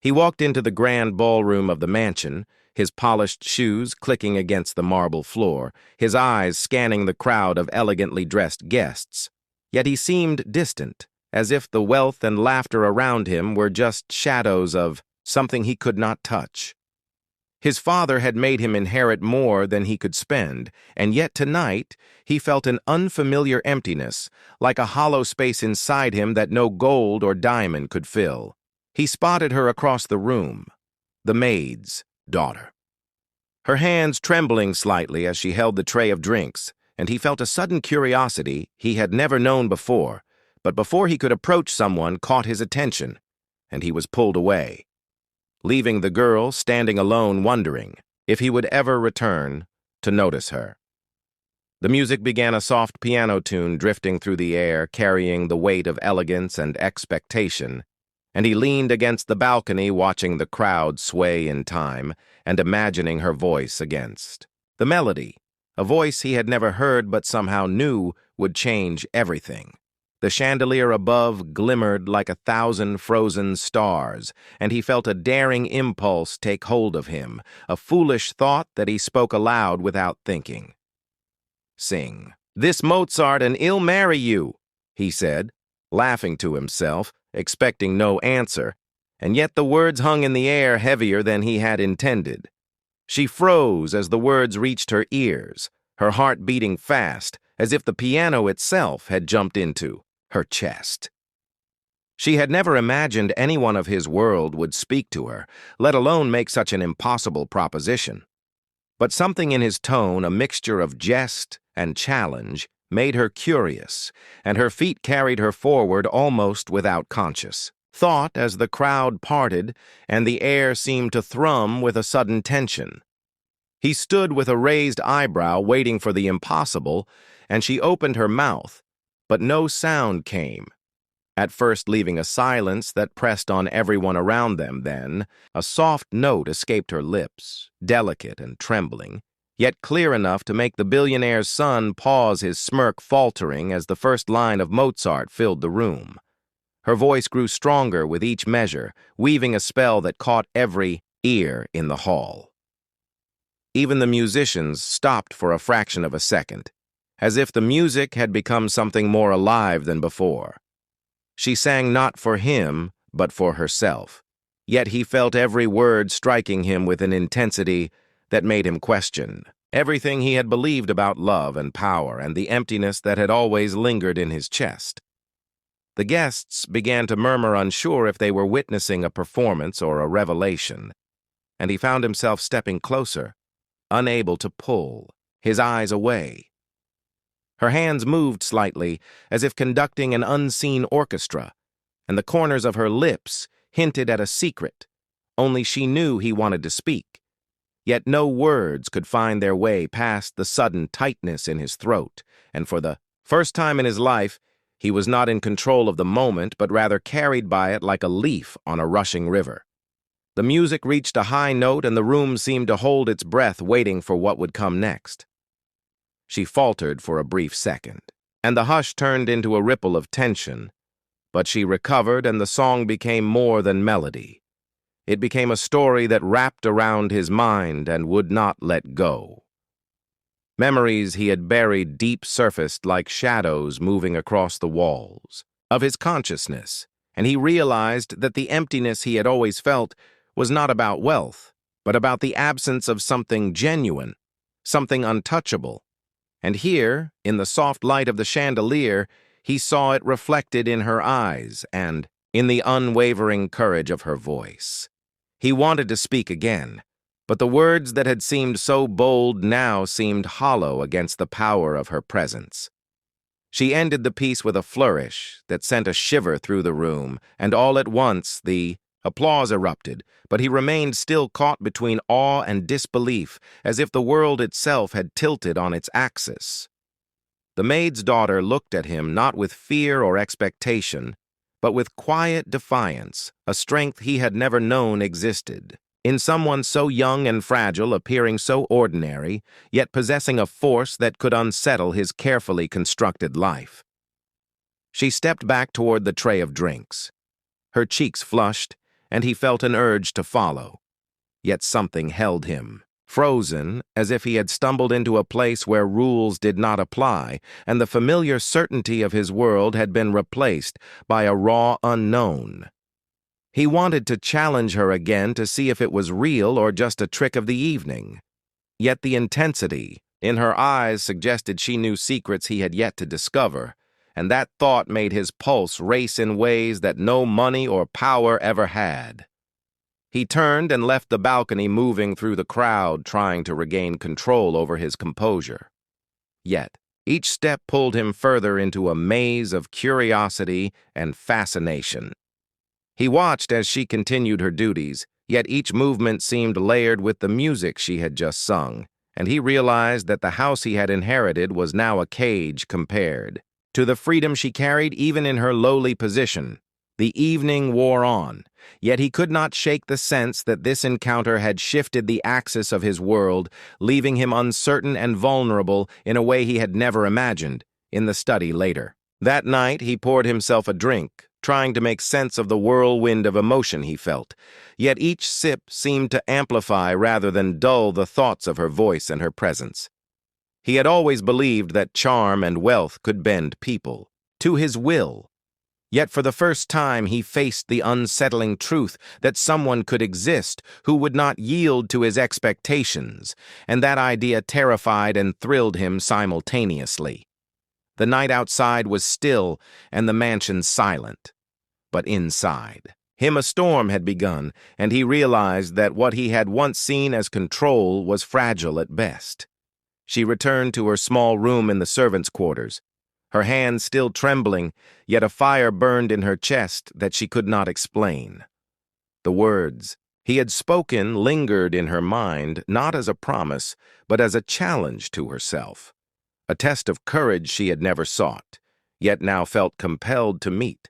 He walked into the grand ballroom of the mansion, his polished shoes clicking against the marble floor, his eyes scanning the crowd of elegantly dressed guests. Yet he seemed distant, as if the wealth and laughter around him were just shadows of something he could not touch. His father had made him inherit more than he could spend, and yet tonight he felt an unfamiliar emptiness, like a hollow space inside him that no gold or diamond could fill. He spotted her across the room, the maid's daughter. Her hands trembling slightly as she held the tray of drinks, and he felt a sudden curiosity he had never known before, but before he could approach someone caught his attention, and he was pulled away, leaving the girl standing alone wondering if he would ever return to notice her. The music began, a soft piano tune drifting through the air, carrying the weight of elegance and expectation, and he leaned against the balcony watching the crowd sway in time and imagining her voice against the melody, a voice he had never heard but somehow knew would change everything. The chandelier above glimmered like 1,000 frozen stars, and he felt a daring impulse take hold of him, a foolish thought that he spoke aloud without thinking. "Sing. This Mozart and I'll marry you," he said, laughing to himself, expecting no answer, and yet the words hung in the air heavier than he had intended. She froze as the words reached her ears, her heart beating fast, as if the piano itself had jumped into her chest. She had never imagined anyone of his world would speak to her, let alone make such an impossible proposition. But something in his tone, a mixture of jest and challenge, made her curious, and her feet carried her forward almost without conscious thought as the crowd parted and the air seemed to thrum with a sudden tension. He stood with a raised eyebrow waiting for the impossible, and she opened her mouth, but no sound came, at first leaving a silence that pressed on everyone around them. Then a soft note escaped her lips, delicate and trembling, yet clear enough to make the billionaire's son pause, his smirk faltering as the first line of Mozart filled the room. Her voice grew stronger with each measure, weaving a spell that caught every ear in the hall. Even the musicians stopped for a fraction of a second, as if the music had become something more alive than before. She sang not for him, but for herself, yet he felt every word striking him with an intensity that made him question everything he had believed about love and power and the emptiness that had always lingered in his chest. The guests began to murmur, unsure if they were witnessing a performance or a revelation, and he found himself stepping closer, unable to pull his eyes away. Her hands moved slightly, as if conducting an unseen orchestra, and the corners of her lips hinted at a secret. Only she knew he wanted to speak. Yet no words could find their way past the sudden tightness in his throat, and for the first time in his life, he was not in control of the moment, but rather carried by it like a leaf on a rushing river. The music reached a high note, and the room seemed to hold its breath, waiting for what would come next. She faltered for a brief second, and the hush turned into a ripple of tension, but she recovered, and the song became more than melody. It became a story that wrapped around his mind and would not let go. Memories he had buried deep surfaced like shadows moving across the walls of his consciousness, and he realized that the emptiness he had always felt was not about wealth, but about the absence of something genuine, something untouchable. And here, in the soft light of the chandelier, he saw it reflected in her eyes and in the unwavering courage of her voice. He wanted to speak again, but the words that had seemed so bold now seemed hollow against the power of her presence. She ended the piece with a flourish that sent a shiver through the room, and all at once the applause erupted, but he remained still, caught between awe and disbelief, as if the world itself had tilted on its axis. The maid's daughter looked at him not with fear or expectation, but with quiet defiance, a strength he had never known existed. In someone so young and fragile, appearing so ordinary, yet possessing a force that could unsettle his carefully constructed life. She stepped back toward the tray of drinks. Her cheeks flushed, and he felt an urge to follow. Yet something held him, frozen, as if he had stumbled into a place where rules did not apply, and the familiar certainty of his world had been replaced by a raw unknown. He wanted to challenge her again to see if it was real or just a trick of the evening. Yet the intensity in her eyes suggested she knew secrets he had yet to discover, and that thought made his pulse race in ways that no money or power ever had. He turned and left the balcony, moving through the crowd, trying to regain control over his composure. Yet, each step pulled him further into a maze of curiosity and fascination. He watched as she continued her duties, yet each movement seemed layered with the music she had just sung, and he realized that the house he had inherited was now a cage compared to the freedom she carried even in her lowly position. The evening wore on, yet he could not shake the sense that this encounter had shifted the axis of his world, leaving him uncertain and vulnerable in a way he had never imagined. In the study later that night, he poured himself a drink, trying to make sense of the whirlwind of emotion he felt, yet each sip seemed to amplify rather than dull the thoughts of her voice and her presence. He had always believed that charm and wealth could bend people to his will. Yet for the first time he faced the unsettling truth that someone could exist who would not yield to his expectations, and that idea terrified and thrilled him simultaneously. The night outside was still and the mansion silent. But inside him a storm had begun, and he realized that what he had once seen as control was fragile at best. She returned to her small room in the servants' quarters, her hands still trembling, yet a fire burned in her chest that she could not explain. The words he had spoken lingered in her mind, not as a promise, but as a challenge to herself, a test of courage she had never sought, yet now felt compelled to meet.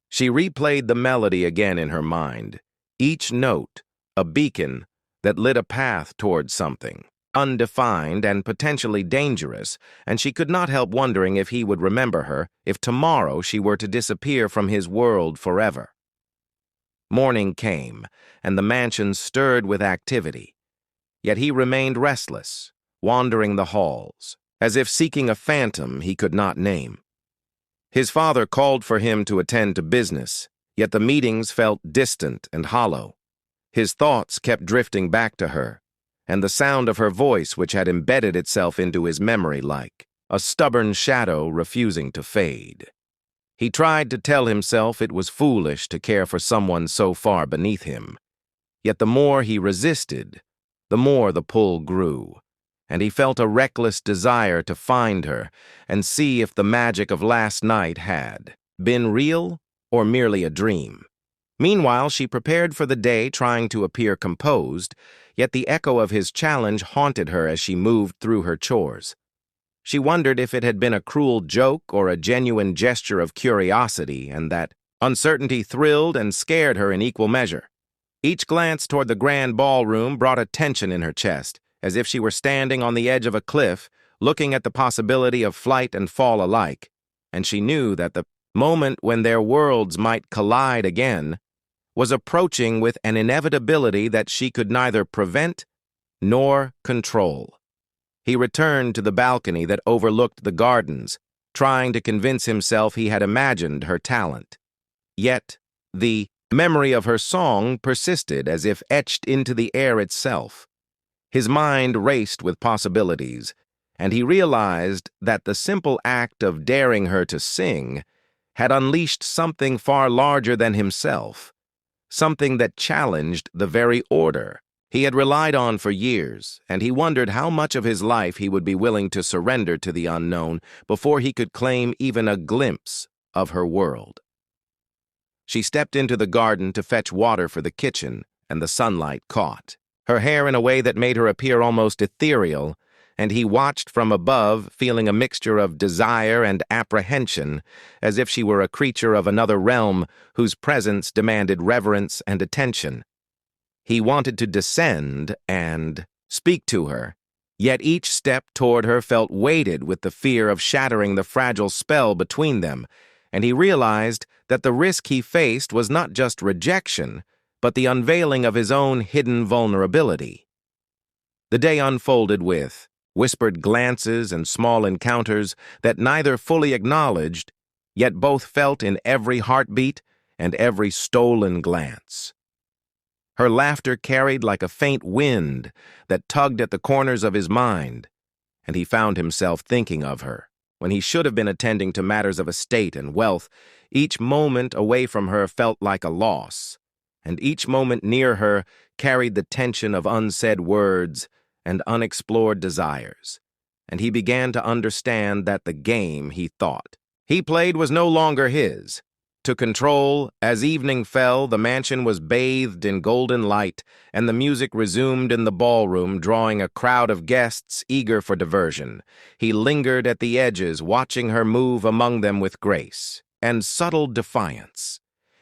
She replayed the melody again in her mind, each note a beacon that lit a path toward something undefined and potentially dangerous, and she could not help wondering if he would remember her if tomorrow she were to disappear from his world forever. Morning came, and the mansion stirred with activity, yet he remained restless, wandering the halls, as if seeking a phantom he could not name. His father called for him to attend to business, yet the meetings felt distant and hollow. His thoughts kept drifting back to her, and the sound of her voice which had embedded itself into his memory like a stubborn shadow refusing to fade. He tried to tell himself it was foolish to care for someone so far beneath him, yet the more he resisted, the more the pull grew, and he felt a reckless desire to find her and see if the magic of last night had been real or merely a dream. Meanwhile, she prepared for the day, trying to appear composed, yet the echo of his challenge haunted her as she moved through her chores. She wondered if it had been a cruel joke or a genuine gesture of curiosity, and that uncertainty thrilled and scared her in equal measure. Each glance toward the grand ballroom brought a tension in her chest, as if she were standing on the edge of a cliff, looking at the possibility of flight and fall alike, and she knew that the moment when their worlds might collide again was approaching with an inevitability that she could neither prevent nor control. He returned to the balcony that overlooked the gardens, trying to convince himself he had imagined her talent. Yet, the memory of her song persisted as if etched into the air itself. His mind raced with possibilities, and he realized that the simple act of daring her to sing had unleashed something far larger than himself, something that challenged the very order he had relied on for years, and he wondered how much of his life he would be willing to surrender to the unknown before he could claim even a glimpse of her world. She stepped into the garden to fetch water for the kitchen, and the sunlight caught her hair in a way that made her appear almost ethereal, and he watched from above, feeling a mixture of desire and apprehension, as if she were a creature of another realm whose presence demanded reverence and attention. He wanted to descend and speak to her, yet each step toward her felt weighted with the fear of shattering the fragile spell between them, and he realized that the risk he faced was not just rejection, but the unveiling of his own hidden vulnerability. The day unfolded with whispered glances and small encounters that neither fully acknowledged, yet both felt in every heartbeat and every stolen glance. Her laughter carried like a faint wind that tugged at the corners of his mind, and he found himself thinking of her. When he should have been attending to matters of estate and wealth, each moment away from her felt like a loss, and each moment near her carried the tension of unsaid words and unexplored desires, and he began to understand that the game he thought he played was no longer his. To control, as evening fell, the mansion was bathed in golden light, and the music resumed in the ballroom, drawing a crowd of guests eager for diversion. He lingered at the edges, watching her move among them with grace and subtle defiance.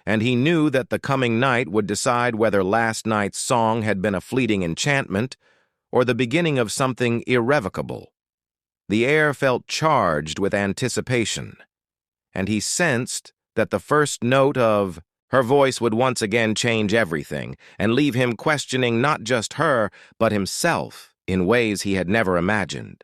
And he knew that the coming night would decide whether last night's song had been a fleeting enchantment or the beginning of something irrevocable. The air felt charged with anticipation, and he sensed that the first note of her voice would once again change everything and leave him questioning not just her, but himself in ways he had never imagined.